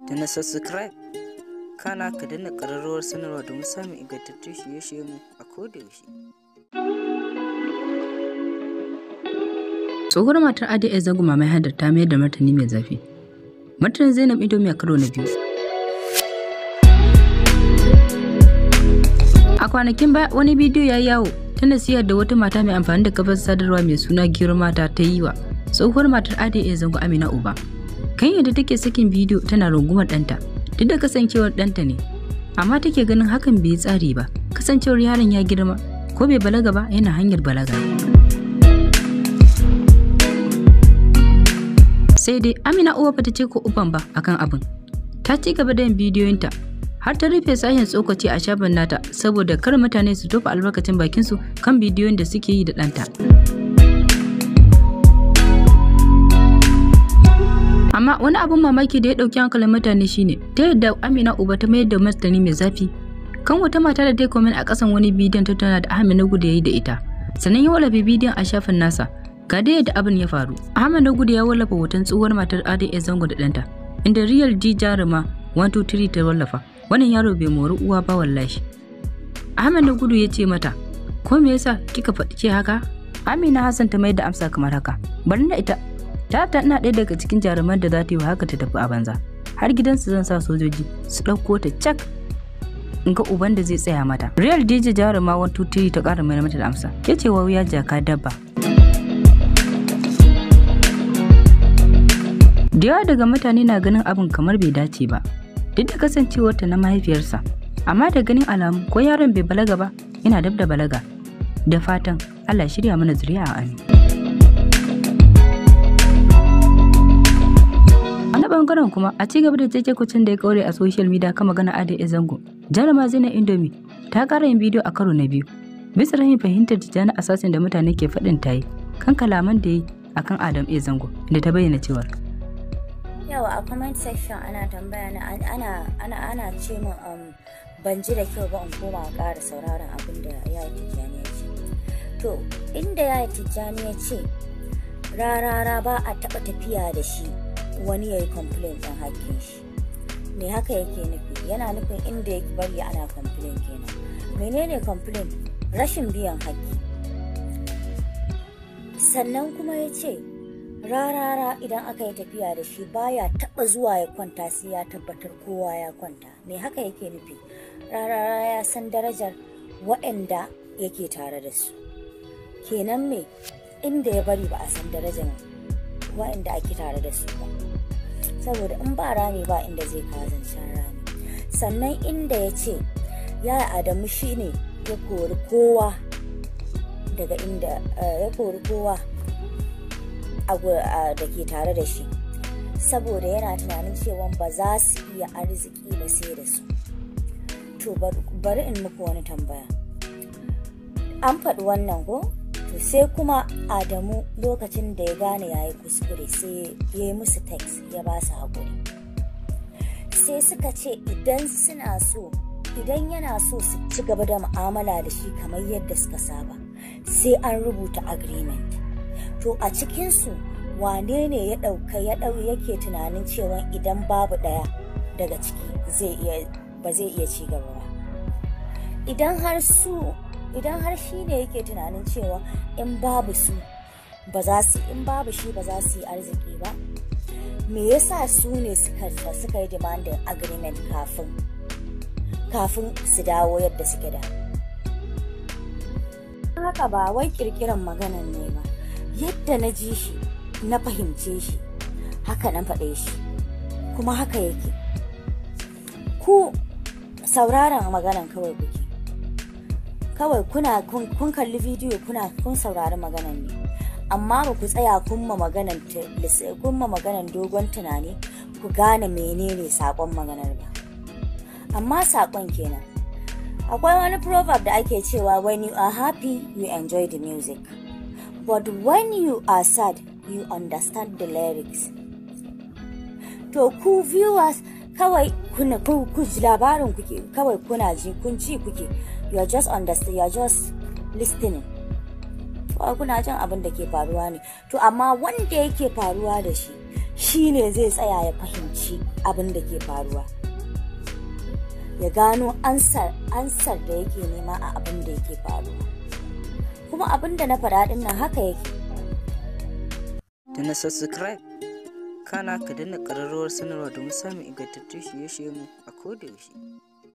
da na subscribe, kana ka danna ƙararrawar sanarwa domin samun ingantattun shirye-shiryenmu a kodayaushe. Tsohuwar matar ADS Zango Mamai Haydar ta mayar da martani mai zafi. Martanin Zainab Indomie a karo na biyu. A kwanakin baya wani bidiyo ya yi yawo ta nasihar da wata mata mai amfani da kafar sadarwa mai suna Giro Mata ta yi wa tsohuwar matar ADS Zango Amina Uba. Kan yadda take sakin bidiyo tana rungumar ɗanta, duk da kasancewar ɗanta ne, amma take ganin hakan bai yi tsari ba, kasancewar yaron ya girma ko bai balaga ba yana hanyar balaga. Sai dai Amina Uwa bata ce ko uban ba akan abin. Ta ci gaba da yin bidiyoyinta har ta rufe sashen tsokaci a shafin nata saboda kar mutane su tofa albarkacin bakinsu kan bidiyoyin da suke yi da ɗanta. Amma wani abin mamaki da ya ɗauki hankalin mutane shine ta yadda Amina Uba ta mayar da martani mai zafi kan wata mata da ta yi comment a ƙasan wani bidiyon tattauna da Ahmed Nagudu ya yi da ita. Sannan ya wallafa bidiyon a shafin nasa. Ga da yadda abin ya faru. Ahmed Nagudu ya wallafa hoton tsohuwar matar ADS Zango da ɗanta, inda Real G Jaruma 123 ta wallafa. Wannan yaro bai mori uwa ba wallahi. Ahmed Nagudu ya ce mata, ko me yasa kika faɗi ce haka? Amina Hassan ta mayar da amsa kamar haka. Bari na ita. Ta ina ɗaya daga cikin jaruman da za ta yi haka ta tafi a banza. Har gidansu zan sa sojoji su ɗauko ta cak in ga uban da zai tsaya mata. Real DJ Jaruma 123 ta ƙara mai mata da amsa. Ke ce wuya jaka dabba. Da yawa daga mutane na ganin abin kamar bai dace ba, duk da kasancewarta na mahaifiyarsa, amma da ganin alamu ko yaron bai balaga ba yana dab da balaga. Da fatan Allah shirya mana zuriya a amin. A na bangaren kuma a ci gaba da cece-kucen da ya kaure a social media kan magana ADS Zango, Jaruma Zainab Indomie ta ƙara yin bidiyo a karo na biyu. Bisa rahin fahimtar tijjani asasin da mutane ke faɗin ta yi kan kalaman da yi akan Adam A Zango, da ta bayyana cewa yawa a comment section ana tambaya na ana ce min ban ji da kyau ba in koma a ƙara sauraron abin da yayi tijjani ya ce. To inda yayi tijjani ya ce rarara ba a taɓa tafiya da shi wani yayi complain ɗin hakkin shi. Me haka yake nufi? Yana nufin inda yake bari ana complain kenan. Menene complain? Rashin biyan hakki. Sannan kuma ya ce rarara idan aka yi tafiya da shi baya taba zuwa ya kwanta sai ya tabbatar kowa ya kwanta. Me haka yake nufi? Rarara ya san darajar waɗanda yake tare da su. Kenan me inda ya bari ba a san darajar waɗanda ake tare da su ba. Saboda in ba rami ba inda zai kawo zancen rami. Sannan inda ya ce ya Adamu shine ya kori kowa daga inda ya kori kowa da ke tare da shi saboda yana tunanin cewa ba za su iya arziki ba sai da su. To bari in muku wani tambaya. An faɗi wannan ko? To sai kuma Adamu lokacin da ya gane ya yi kuskure sai ya yi musu text ya ba su haƙuri. Sai suka ce idan yana so su ci gaba da mu'amala da shi kamar yadda suka saba sai an rubuta agreement. To a cikinsu wane ne yake tunanin cewa idan babu ɗaya daga ciki ba zai iya ci gaba ba? Idan har shi ne yake tunanin cewa in babu shi ba za su yi arziki ba, me yasa su ne suka yi demanding agreement kafin su dawo yadda suke da? Haka ba wai kirkiran maganan ne ba. Yadda na ji shi na fahimce shi haka na faɗe shi kuma haka yake. Ku sauraron maganan kawai kun kalli bidiyo kun saurari maganan ne, amma ba ku tsaya kun ma maganan dogon tunani ku gane menene saƙon maganar ba. Amma saƙon kenan. Akwai wani proverb da ake cewa when you are happy you enjoy the music, but when you are sad, you understand the lyrics. To ku viewers kawai ku labarin kuke, kawai kun ci kuke. You are just listening. Kawai kuna jin abin da ke faruwa ne. To amma wanda yake faruwa da shi shi ne zai tsaya ya fahimci abin da ke faruwa, ya gano ansar da yake nema a abin da yake faruwa. Kuma abin da na faɗa ɗin nan haka yake. Da na subscribe, kana ka danna ƙararrawar sanarwa domin samun ingantattun shirye-shiryenmu a kodayaushe.